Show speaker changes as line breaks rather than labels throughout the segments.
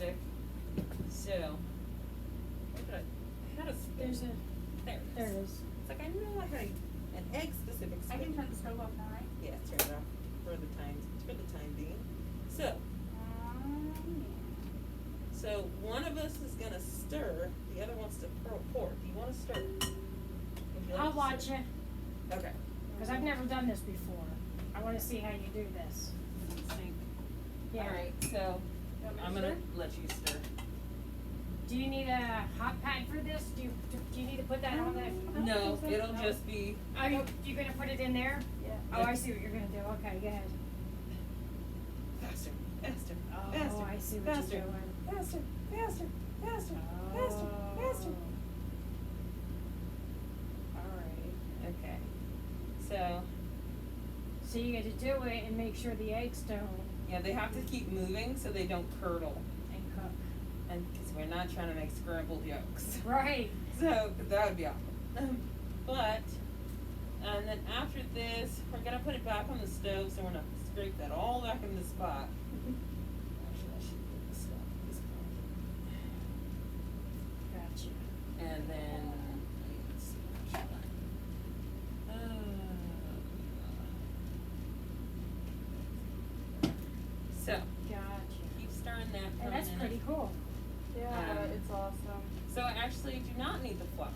stick. So, what did I had a spoon.
There's a,
There it is.
there it is.
It's like I know I had an egg specific spoon.
I can turn the stove off now, right?
Yeah, turn it off for the time being. So, so one of us is gonna stir, the other wants to pour. Do you wanna stir? Would you like
I'll
to
watch
stir?
it,
Okay.
cause I've never done this before. I wanna see how you do this. Yeah.
Alright, so I'm gonna let you stir.
Do you need a hot pad for this? Do you need to put that on the?
No, it'll just be,
Are you gonna put it in there?
Yeah.
Oh, I see what you're gonna do. Okay, go ahead.
faster, faster,
Oh,
faster,
I see what
faster,
you're doing.
faster, faster, faster, faster, faster. Alright, okay.
So you get to do it and make sure the eggs don't
Yeah, they have to keep moving so they don't curdle.
and cook.
And because we're not trying to make scrambled yolks.
Right.
So, that would be awful. But, and then after this, we're gonna put it back on the stove, so we're gonna scrape that all back in the spot. Actually, I should put this stuff in this part.
Gotcha.
And then, let's see, how should so,
Gotcha.
keep stirring that for
And
a
that's
minute.
pretty cool.
Yeah, it's awesome.
So I actually do not need the flour.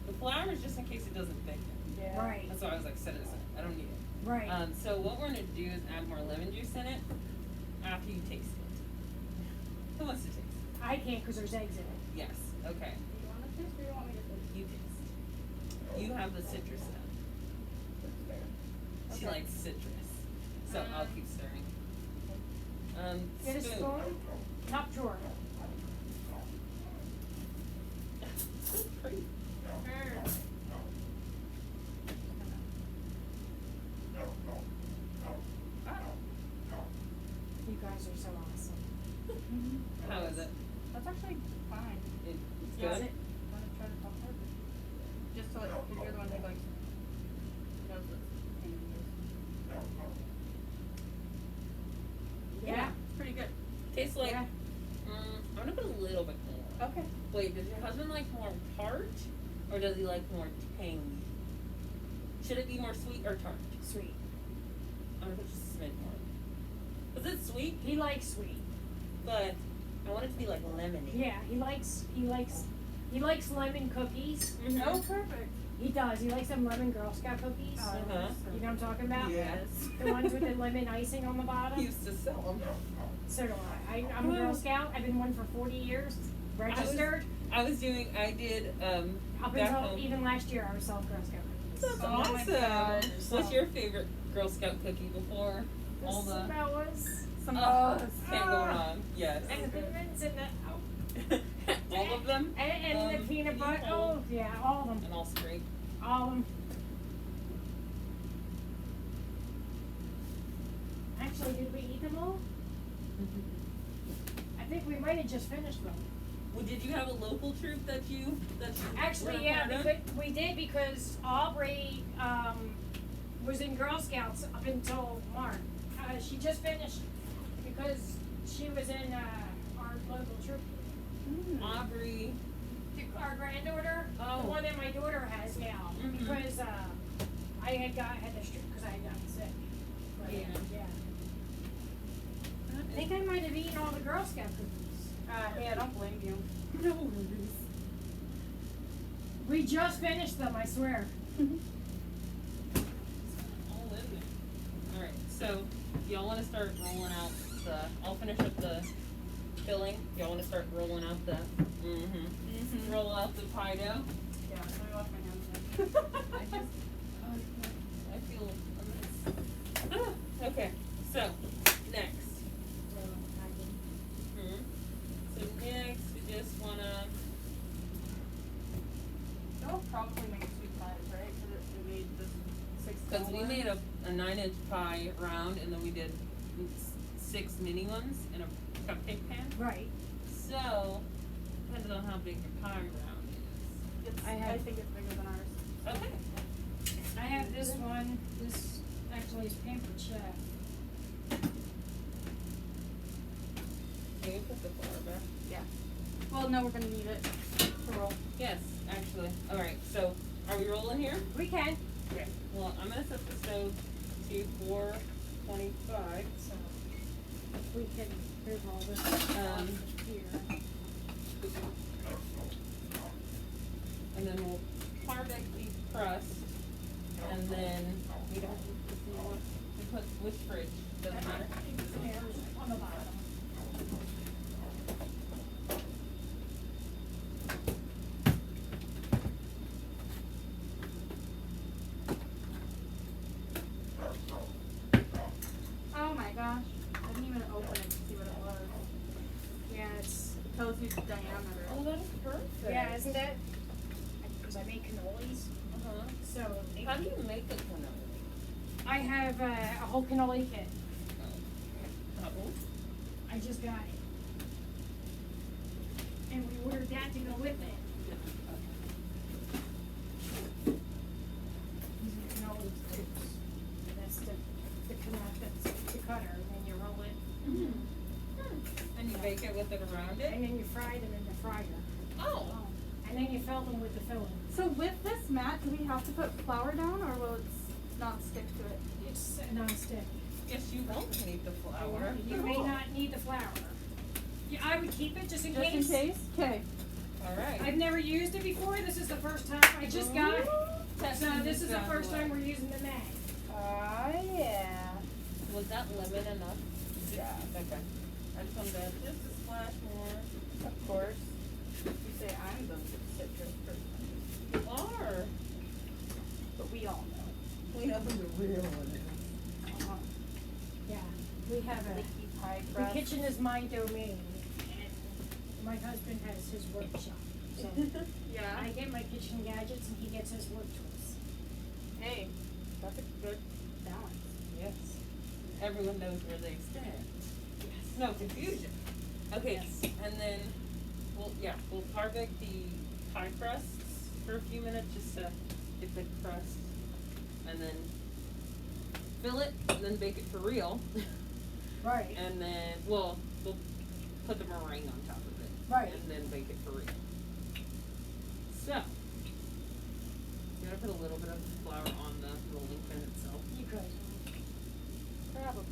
The flour is just in case it doesn't thicken.
Yeah.
Right.
That's why I was like, set it aside. I don't need it.
Right.
So what we're gonna do is add more lemon juice in it after you taste it. Who wants to taste it?
I can't because there's eggs in it.
Yes. Okay.
Do you want to taste or you want me to taste?
You taste. You have the citrus in.
That's fair.
She
Okay.
likes citrus. So I'll keep stirring.
Get a spoon. Top drawer.
So pretty.
You guys are so awesome.
How is it?
That's actually fine.
It's
Is
good?
it?
Want to try to talk about it? Just so like, because you're the one who like knows what's in this.
Yeah.
It's pretty good.
Tastes like,
Yeah.
I'm gonna put a little bit more.
Okay.
Wait, does your husband like more tart, or does he like more tangy? Should it be more sweet or tart?
Sweet.
I'm gonna put just a smidge more. Is it sweet?
He likes sweet.
But I want it to be like lemony.
Yeah, he likes lemon cookies.
Mhm.
Oh, perfect.
He does. He likes them lemon Girl Scout cookies.
Oh,
Uh-huh.
You know what I'm talking about?
Yes.
The ones with the lemon icing on the
He
bottom.
used to sell them.
So do I. I'm a Girl Scout. I've been one for 40 years. Registered.
I did,
Up
back
until
home.
even last year, I was selling Girl Scout cookies.
That's
Oh my
awesome.
gosh.
What's your favorite Girl Scout cookie before all the
That was.
Some
can't go wrong. Yes.
And the mints and the. Oh.
All of them?
And the peanut butter.
yeah.
Oh, yeah, all of them.
And all straight.
All of them. Actually, did we eat them all? I think we might have just finished them.
Well, did you have a local troop that you were
Actually,
a
yeah,
part of?
we did because Aubrey was in Girl Scouts up until March. She just finished because she was in our local troop.
Aubrey.
Our granddaughter,
Oh.
the one that my daughter has now,
Mhm.
because I had the strip because I had gotten sick. But,
Yeah.
I think I might have eaten all the Girl Scout cookies.
Hey, I don't blame you.
No worries.
We just finished them, I swear.
All in there. Alright, so y'all wanna start rolling out I'll finish up the filling. Y'all wanna start rolling out the, roll out the pie dough?
Yeah, let me wash my hands.
I feel a mess. Okay, so, next. So next, we just wanna,
That'll probably make sweet pies, right? Because we made this 6
cause we made a 9-inch pie round and then we did 6 mini ones in a cupcake pan.
Right.
So, depends on how big your pie round is.
I think it's bigger than ours.
Okay.
I have this one. This actually is Pampered Chef.
Can you put the flour back?
Yeah. Well, no, we're gonna need it to roll.
Yes, actually. Alright, so are we rolling here?
We can.
Okay. Well, I'm gonna set the stove to 425.
So we can move all this here.
And then we'll par bake the crust. And then we don't we put which fridge? Doesn't matter.
There's on the bottom.
Oh my gosh. I didn't even open it to see what it was.
Yeah, it's,
It tells you the diameter.
Oh, that is perfect.
yeah, isn't it? Because I make cannolis,
Uh-huh.
so
How do you make a cannoli?
I have a whole cannoli kit.
Oh.
I just got it. And we ordered that to go with it. These are cannoli tubes. That's the that's the cutter, and then you roll it.
And you bake it with it around it?
And then you fry them in the fryer.
Oh.
And then you fill them with the filling.
So with this mat, do we have to put flour down, or will it not stick to it?
It's non-stick.
Yes, you won't need the flour.
You may not need the flour. Yeah, I would keep it just in
Just
case.
in case? Okay.
Alright.
I've never used it before. This is the first time. I just got it. So this is the first time we're using the mag.
Yeah.
Was that lemon enough? Yeah. Okay. I just wanted to add just a splash more.
Of course. You say I'm the citrus person.
You are.
But we all know.
We know who the real one is.
Yeah, we have a.
Licky pie
The
crust.
kitchen is my domain, and my husband has his workshop. So
Yeah.
I get my kitchen gadgets, and he gets his work tools.
Hey, that's a good balance.
Yes. Everyone knows where they stand. Yes. No confusion. Okay.
Yes.
And then we'll par bake the pie crusts for a few minutes just to get the crust, and then fill it, and then bake it for real.
Right.
And then we'll put the meringue on top of it.
Right.
And then bake it for real. So you gotta put a little bit of flour on the rolling pin itself.
You could.
Probably.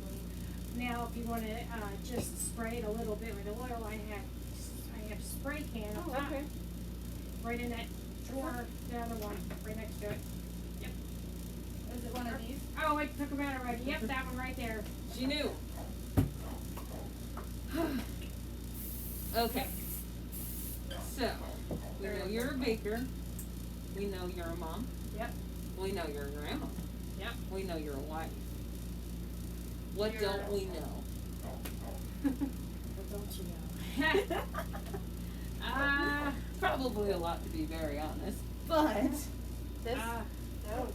Now, if you want to just spray it a little bit with oil, I have a spray can up top, right in that drawer, the other one, right next to it. Yep.
Is it one of these?
Oh, I took them out already. Yep, that one right there.
She knew. Okay. So, we know you're a baker. We know you're a mom.
Yep.
We know you're a grandma.
Yep.
We know you're a wife. What
You're-
don't we know?
What don't you know?
Probably a lot, to be very honest. But
This?
uh,
No.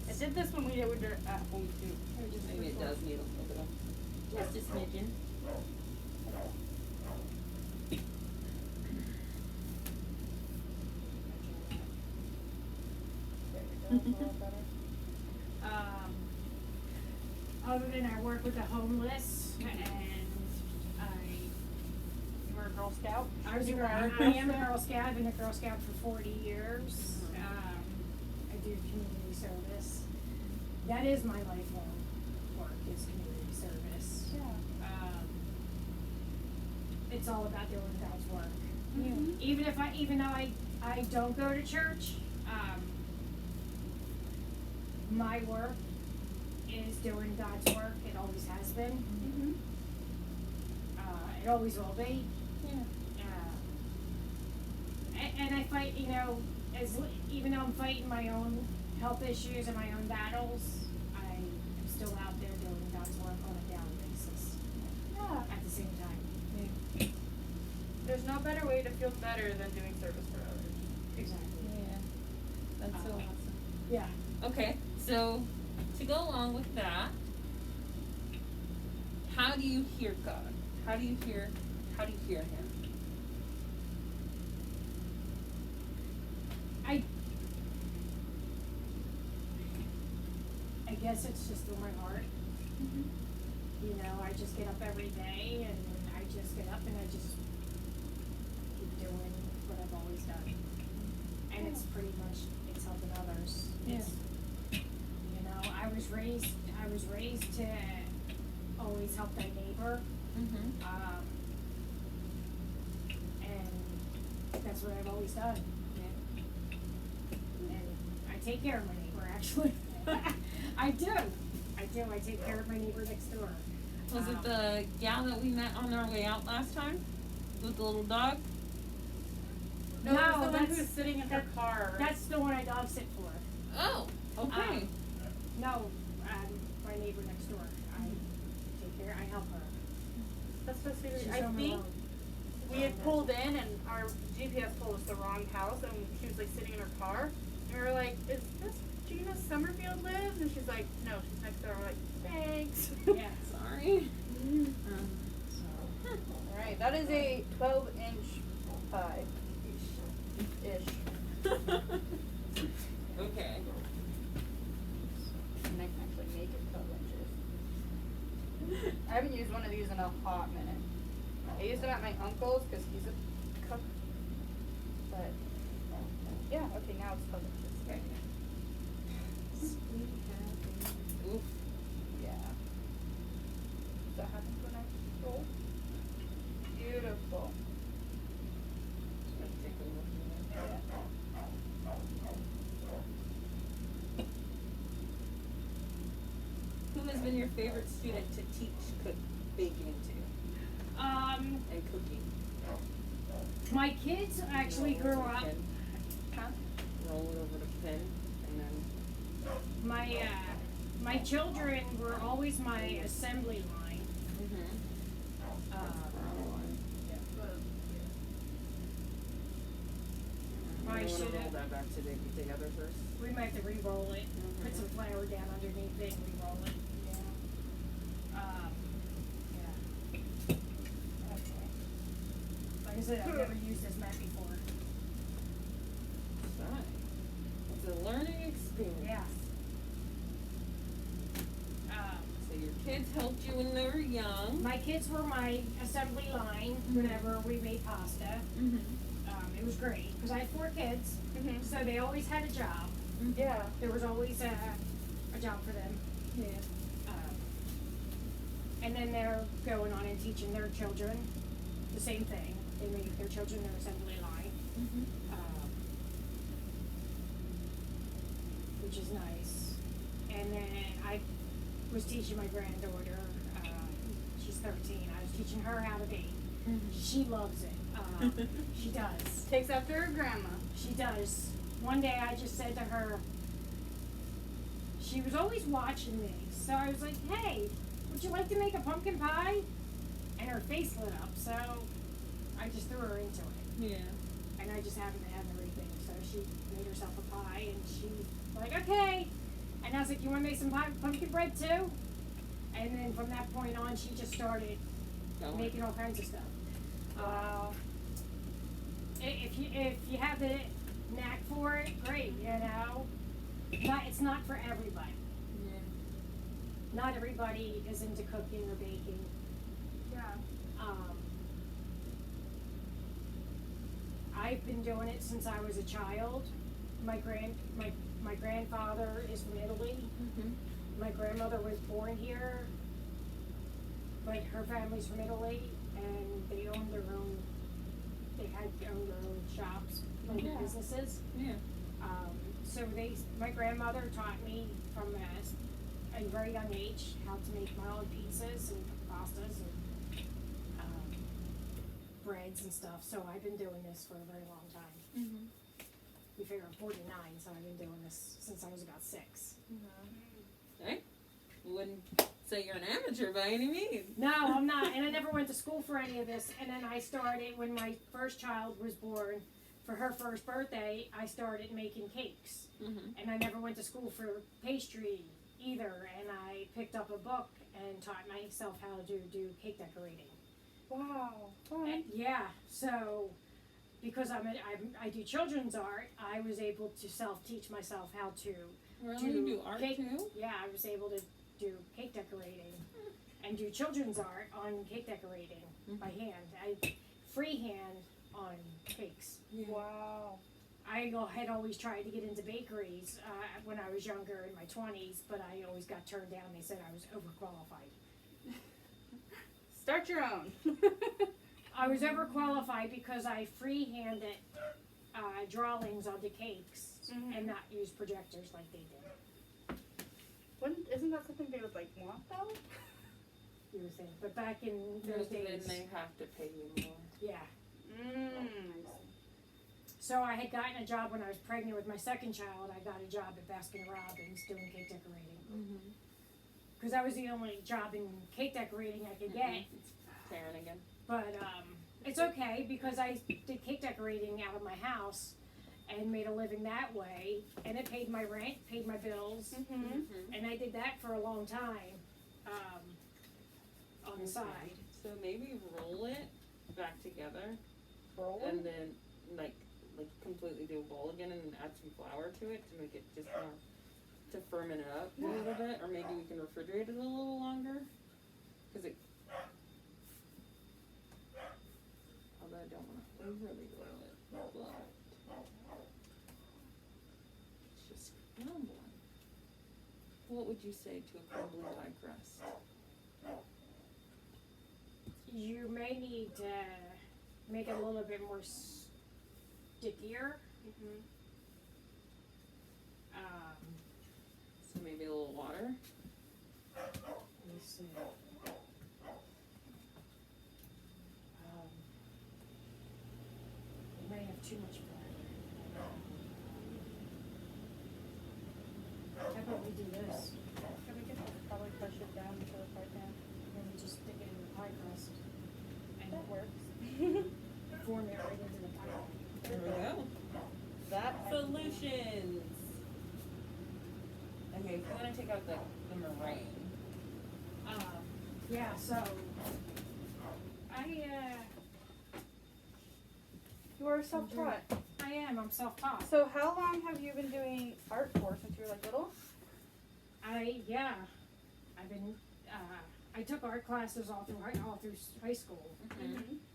I did this when we were at home too.
maybe it does need a little bit of just a smidgen.
Other than I work with the homeless, and
You were a Girl Scout?
I am a Girl Scout. I've been a Girl Scout for 40 years. I do community service. That is my lifelong work, is community service.
Yeah.
It's all about doing God's work.
Mhm.
Even though I don't go to church, my work is doing God's work. It always has been.
Mm-hmm.
It always will be.
Yeah.
And I fight, even though I'm fighting my own health issues and my own battles, I am still out there doing God's work on a daily basis
Yeah.
at the same time.
There's no better way to feel better than doing service for others.
Exactly.
Yeah. That's so awesome.
Yeah.
Okay, so to go along with that, how do you hear God? How do you hear him?
I guess it's just in my heart. I just get up every day and I just get up and I just keep doing what I've always done. And it's pretty much, it's helping others.
Yeah.
It's, you know, I was raised to always help thy neighbor.
Mm-hmm.
And that's what I've always done.
Yeah.
And I take care of my neighbor, actually. I do. I take care of my neighbor next door.
Was it the gal that we met on our way out last time? With the little dog?
No,
No,
it was the one who
that's-
was sitting in her car.
That's the one I dog sit for.
Oh, okay.
No, my neighbor next door. I take care, I help her.
That's so sweet.
She's
I
home
think
alone.
we had pulled in and our GPS told us the wrong house, and she was like sitting in her car. And we were like, "Is this Gina Summerfield lives?" And she's like, "No, she's next door." We're like, "Thanks."
Yeah.
Sorry.
Alright, that is a 12-inch pie. Ish.
Okay.
And I can actually make it 12 inches. I haven't used one of these in a hot minute. I used them at my uncle's because he's a cook. But, yeah, okay, now it's 12 inches. Okay.
Oof.
Yeah. That happens when I roll. Beautiful.
Let's take a look at it. Who has been your favorite student to teach baking to and cooking?
My kids actually
Roll
grew
over to
up,
Pen.
huh?
Roll it over to Pen, and then.
My children were always my assembly line.
Mm-hmm.
I
You wanna
should've-
roll that back together first?
We might have to re-roll it, put
Mhm.
some flour down underneath it and re-roll it. Yeah.
Okay.
Like I said, I've never used this mat before.
Right. It's a learning experience.
Yeah.
So your kids helped you when they were young.
My kids were my assembly line whenever we made pasta.
Mm-hmm.
It was great, because I had 4 kids, so they always had a job.
Yeah.
There was always a job for them.
Yeah.
And then they're going on and teaching their children the same thing. They make their children their assembly line,
Mm-hmm.
which is nice. And then I was teaching my granddaughter, she's 13, I was teaching her how to bake. She loves it. She does.
Takes after her grandma.
She does. One day I just said to her, she was always watching me, so I was like, "Hey, would you like to make a pumpkin pie?" And her face lit up, so I just threw her into it.
Yeah.
And I just happened to have everything, so she made herself a pie, and she was like, "Okay." And I was like, "You want to make some pumpkin bread too?" And then from that point on, she just started
Going.
making all kinds of stuff.
Wow.
If you have the knack for it, great, you know. But it's not for everybody.
Yeah.
Not everybody is into cooking or baking.
Yeah.
I've been doing it since I was a child. My grandfather is from Italy.
Mm-hmm.
My grandmother was born here, but her family's from Italy, and they owned their own. They had owned their own shops, owned
Yeah.
businesses.
Yeah.
So my grandmother taught me from a very young age how to make my own pizzas and pastas and breads and stuff. So I've been doing this for a very long time.
Mm-hmm.
You figure I'm 49, so I've been doing this since I was about 6.
Okay. You wouldn't say you're an amateur by any means.
No, I'm not, and I never went to school for any of this. And then I started when my first child was born. For her first birthday, I started making cakes.
Mm-hmm.
And I never went to school for pastry either. And I picked up a book and taught myself how to do cake decorating.
Wow.
And, yeah, so because I do children's art, I was able to self-teach myself how to
Really? You do art
cake.
too?
Yeah, I was able to do cake decorating. and do children's art on cake decorating by hand. I freehand on cakes.
Wow.
I had always tried to get into bakeries when I was younger in my 20s, but I always got turned down. They said I was overqualified.
Start your own.
I was overqualified because I freehanded drawings onto cakes and not use projectors like they did.
Isn't that something they would like want though?
You would think, but back in those
Then
days,
they have to pay you more.
yeah.
I see.
So I had gotten a job when I was pregnant with my second child. I got a job at Baskin Robbins doing cake decorating. Because that was the only job in cake decorating I could get.
Karen again.
But it's okay because I did cake decorating out of my house and made a living that way. And it paid my rent, paid my bills. And I did that for a long time on the side.
So maybe roll it back together.
Roll
And then like completely do a bowl again and add some flour to it to make it just more, to ferment it up a little bit, or maybe we can refrigerate it a little longer, because it, although I don't want to overly roll it, but it's just crumbling. What would you say to a crumbly pie crust?
You may need to make it a little bit more stickier.
So maybe a little water.
Let me see. You may have too much flour. How about we do this?
we could probably push it down to the pie pan.
Then we just stick it in the pie crust and
That works.
form it right into the pie.
There we go.
That
Solutions. Okay, so I'm gonna take out the meringue.
Yeah, so
you are self-taught.
I'm self-taught.
So how long have you been doing art for? Since you were like little?
I've been, I took art classes all through high school,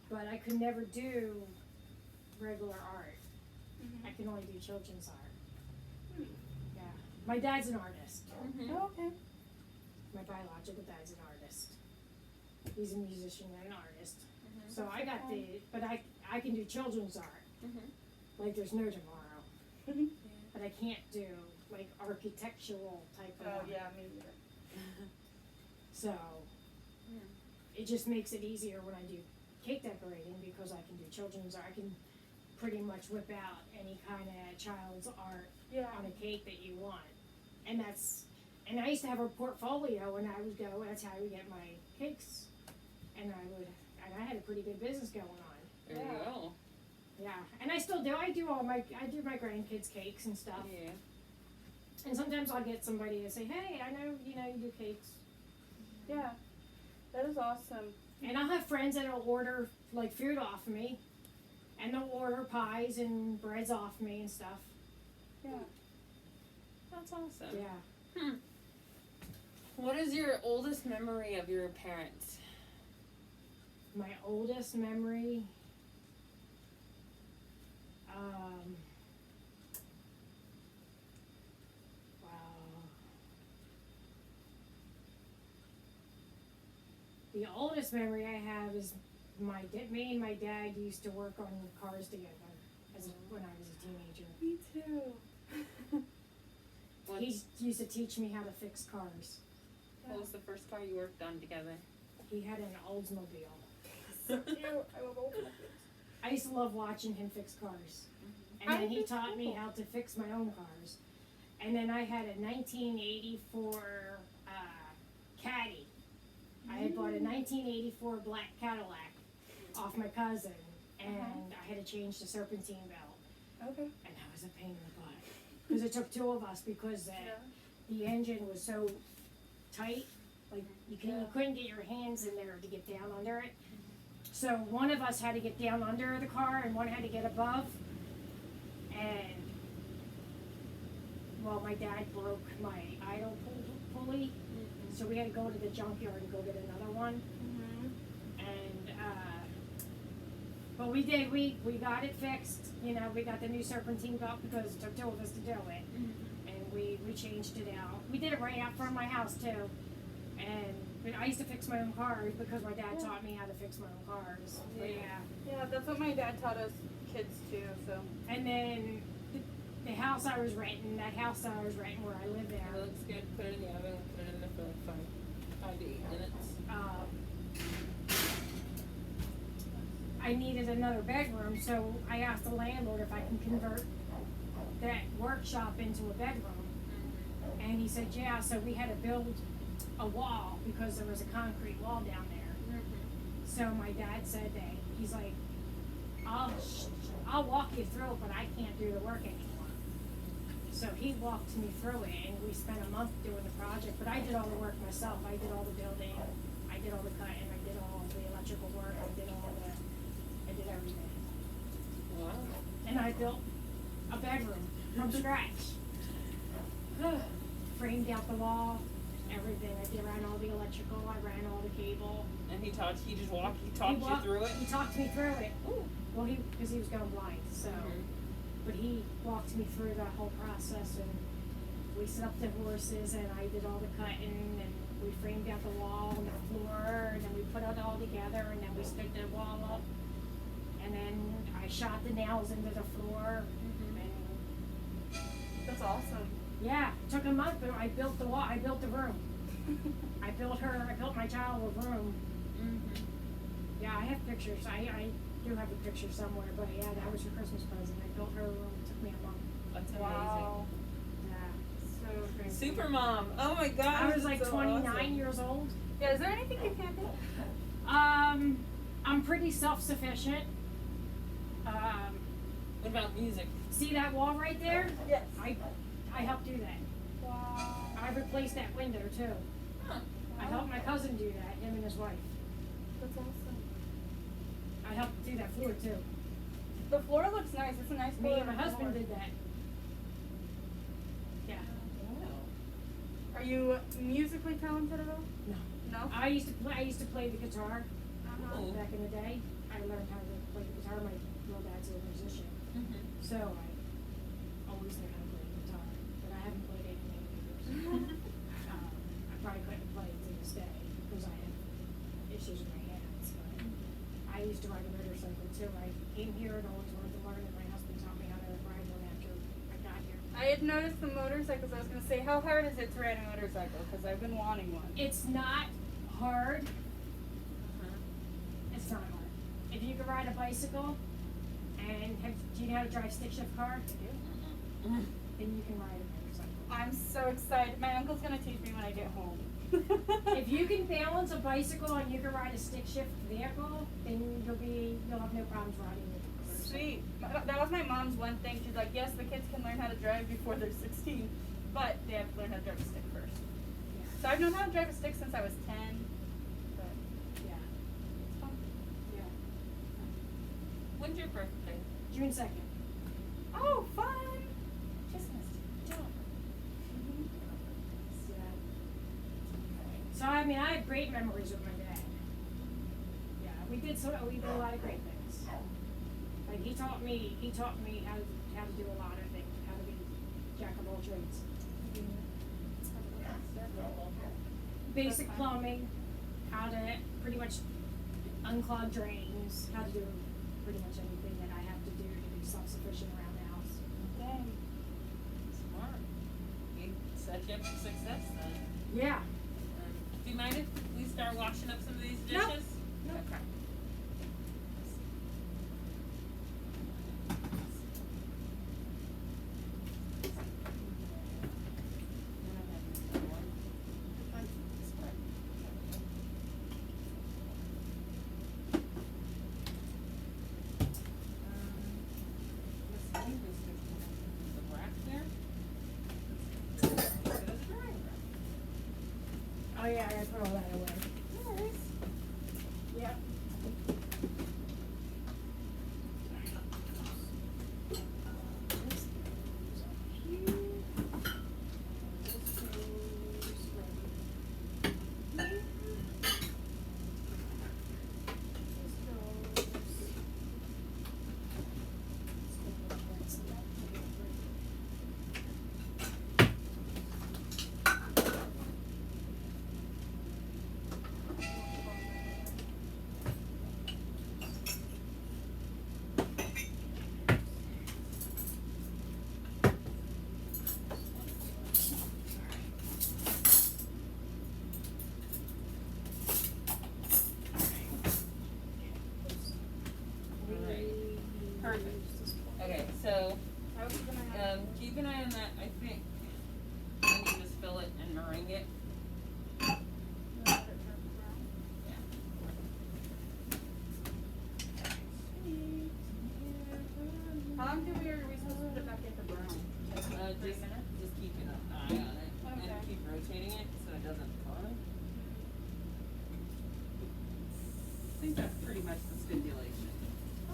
but I could never do regular art. I can only do children's art. Yeah. My dad's an artist.
Oh, okay.
My biological dad's an artist. He's a musician and an artist. So I got but I can do children's art. Like there's no tomorrow. But I can't do like architectural type of art.
Oh yeah, me neither.
So it just makes it easier when I do cake decorating because I can do children's art. I can pretty much whip out any kind of child's art on a cake that you want. And I used to have a portfolio and I would go, that's how I would get my cakes. And I had a pretty good business going on.
There you go.
Yeah, and I still do. I do my grandkids' cakes and stuff.
Yeah.
And sometimes I'll get somebody to say, hey, I know, you do cakes.
Yeah. That is awesome.
And I'll have friends that'll order, like, food off me. And they'll order pies and breads off me and stuff.
Yeah.
That's awesome.
Yeah.
What is your oldest memory of your parents?
My oldest memory, wow. The oldest memory I have is me and my dad used to work on cars together when I was a teenager.
Me too.
He used to teach me how to fix cars.
What was the first car you worked on together?
He had an Oldsmobile.
So cute. I love old movies.
I used to love watching him fix cars. And
I
then he
think
taught me
so.
how to fix my own cars. And then I had a 1984 Caddy. I had bought a 1984 black Cadillac off my cousin. And I had to change the serpentine belt.
Okay.
And that was a pain in the butt. Because it took two of us because the engine was so tight. Like you couldn't get your hands in there to get down under it. So one of us had to get down under the car and one had to get above. And well, my dad broke my idle pulley, so we had to go to the junkyard and go get another one. And, but we did, we got it fixed, you know, we got the new serpentine belt because it took two of us to do it. And we changed it out. We did it right out front of my house too. And but I used to fix my own cars because my dad taught me how to fix my own cars. But yeah.
Yeah, that's what my dad taught us kids too, so.
And then the house I was renting, where I live
It
there,
looks good, put it in the oven, put it in there for like 5 to 8 minutes.
I needed another bedroom, so I asked the landlord if I can convert that workshop into a bedroom. And he said, yeah, so we had to build a wall because there was a concrete wall down there. So my dad said that, he's like, I'll walk you through it, but I can't do the work anymore. So he walked me through it, and we spent a month doing the project, but I did all the work myself. I did all the building, I did all the cutting, I did all the electrical work, I did everything.
Wow.
And I built a bedroom from scratch. Framed out the wall, everything. I ran all the electrical, I ran all the cable.
And he talked you through it?
He talked me through it. Ooh. Well, because he was going blind, so. But he walked me through the whole process, and we set up the horses, and I did all the cutting, and we framed out the wall and the floor, and then we put it all together, and then we stood the wall up. And then I shot the nails into the floor, and
That's awesome.
yeah, it took a month, but I built the wall, I built the room. I built my child a room. Yeah, I have pictures, I do have a picture somewhere, but yeah, that was her Christmas present, I built her a room, it took me a month.
That's amazing.
Wow.
Yeah.
So crazy.
Super mom. Oh my gosh.
I was like
that's so
29
awesome.
years old.
Yeah, is there anything you can't do?
I'm pretty self-sufficient.
What about music?
See that wall right there?
Yes.
I helped do that.
Wow.
I replaced that window too.
Huh.
I helped my cousin do that, him and his wife.
That's awesome.
I helped do that floor too.
The floor looks nice. It's a nice
Me
floor.
and my husband did that. Yeah.
Wow.
Are you musically talented at all?
No.
No?
I used to play the guitar
Cool.
back in the day. I learned how to play the guitar. My real dad's a musician. So I always knew how to play the guitar. But I haven't played it in many years. I probably couldn't play it to this day because I have issues with my hands. But I used to ride a motorcycle too. I came here and always wanted to learn, and my husband taught me how to ride one after I got here.
I had noticed the motorcycles. I was going to say, how hard is it to ride a motorcycle? Because I've been wanting one.
It's not hard. It's not hard. If you can ride a bicycle and do you know how to drive stick shift car? Then you can ride a motorcycle.
I'm so excited. My uncle's going to teach me when I get home.
If you can balance a bicycle and you can ride a stick shift vehicle, then you'll have no problems riding it.
Sweet. That was my mom's one thing. She's like, yes, the kids can learn how to drive before they're 16, but they have to learn how to drive a stick first. So I've known how to drive a stick since I was 10, but
Yeah.
it's fun.
Yeah.
When's your birthday?
June 2nd.
Oh, fun!
Just missed it. Jump.
So I mean, I have great memories with my dad. Yeah, we did a lot of great things. Like he taught me how to do a lot of things, how to be jack of all trades. Basic plumbing, how to pretty much unclog drains, how to do pretty much anything that I have to do to be self-sufficient around the house.
Dang.
Smart. You set you up for success then.
Yeah.
Do you mind if we start washing up some of these
No.
dishes?
No.
Okay.
Oh yeah, I gotta put all that away. Yep.
Perfect. Okay, so,
I was gonna have.
keep an eye on that, I think. Then you just fill it and meringue it. Yeah.
How long are we supposed to put it back in for brown? Like 3
Just
minutes?
keep an eye on it,
Okay.
and keep rotating it so it doesn't burn. I think that's pretty much the stipulation.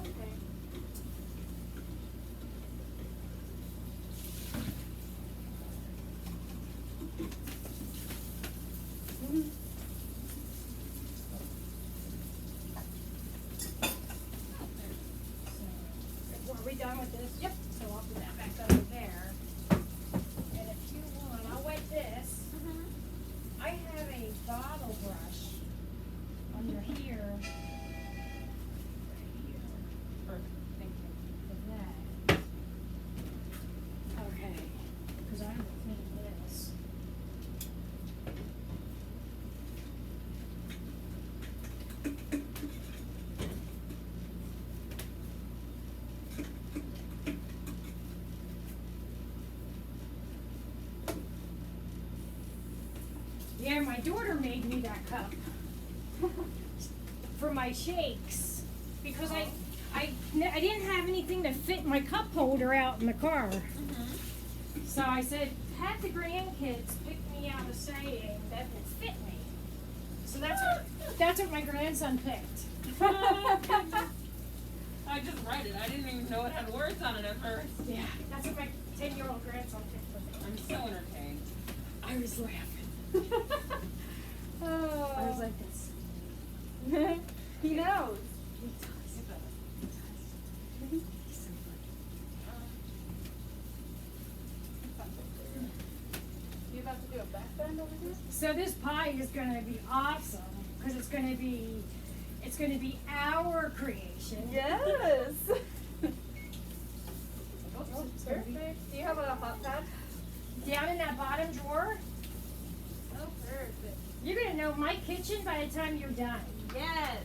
Okay.
So, are we done with this?
Yep.
So I'll put that back over there. And if you want, I'll wet this. I have a bottle brush under here. Right here.
Perfect, thank you.
For that. Okay. Because I'm gonna clean this. Yeah, my daughter made me that cup for my shakes because I didn't have anything to fit my cup holder out in the car. So I said, have the grandkids pick me out a saying that will fit me. So that's what my grandson picked.
I just read it, I didn't even know it had words on it at first.
Yeah, that's what my 10-year-old grandson picked for me.
I'm so entertained.
I was laughing.
Oh.
I was like this.
He knows.
He does. He's so
You about to do a back bend over here?
So this pie is gonna be awesome because it's gonna be our creation.
Yes.
Oh, it's gonna be
Perfect. Do you have a hot pad?
down in that bottom drawer.
Oh, perfect.
You're gonna know my kitchen by the time you're done.
Yes.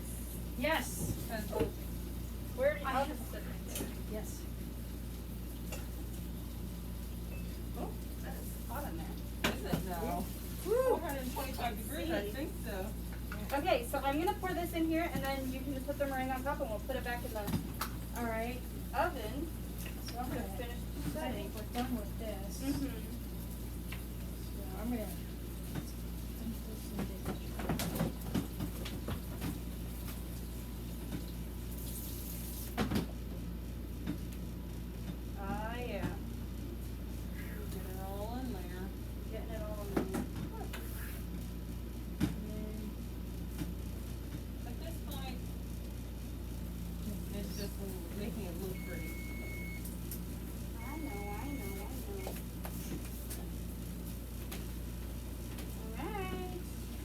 Yes.
Where do you
I
I'll
have-
just sit right there.
Yes.
Oh, that is hot in there.
Is it now?
Woo.
425 degrees, I think so.
Okay, so I'm gonna pour this in here, and then you can just put the meringue on top, and we'll put it back in the
All right.
oven.
So I'm
to
gonna
finish
I
setting.
think we're done with this.
Mm-hmm.
So I'm gonna. dump this in the-
Ah, yeah.
Get it all in there.
Getting it all in there.
At this point, it's just making it look pretty.
I know. Alright.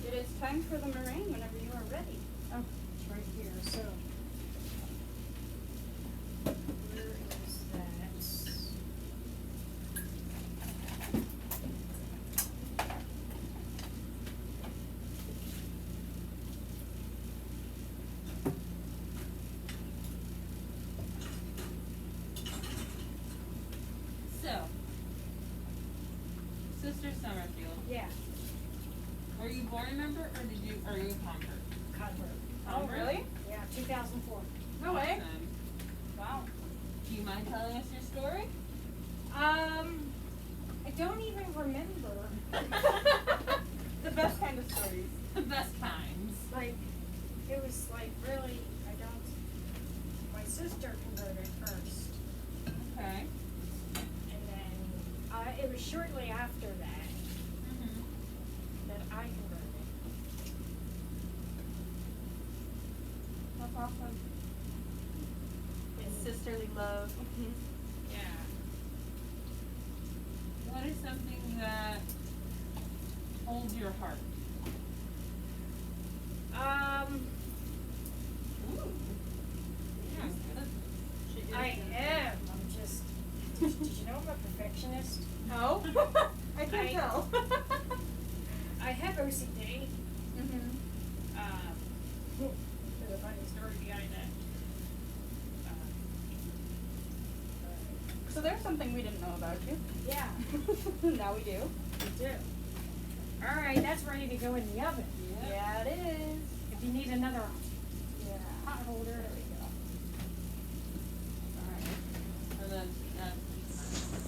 It is time for the meringue whenever you are ready.
Oh, it's right here, so. Where is that?
So, Sister Summerfield,
Yeah,
were you a board member or are you a convert?
Convert.
Oh, really?
Yeah, 2004.
No way.
Awesome.
Wow.
Do you mind telling us your story?
I don't even remember.
The best kind of stories.
The best times.
Like, it was like really, my sister converted first.
Okay.
And then, it was shortly after that that I converted.
That's awesome. It's sisterly love.
Yeah.
What is something that holds your heart? Ooh. Yeah, good.
I am. I'm just. Did you know I'm a perfectionist?
No. I can tell.
I have OCD.
Mm-hmm.
There's a funny story behind that.
So there's something we didn't know about you.
Yeah,
Now we do.
we do. Alright, that's ready to go in the oven.
Yep.
Yeah, it is.
If you need another
Yeah.
hot holder.
There we go.
And then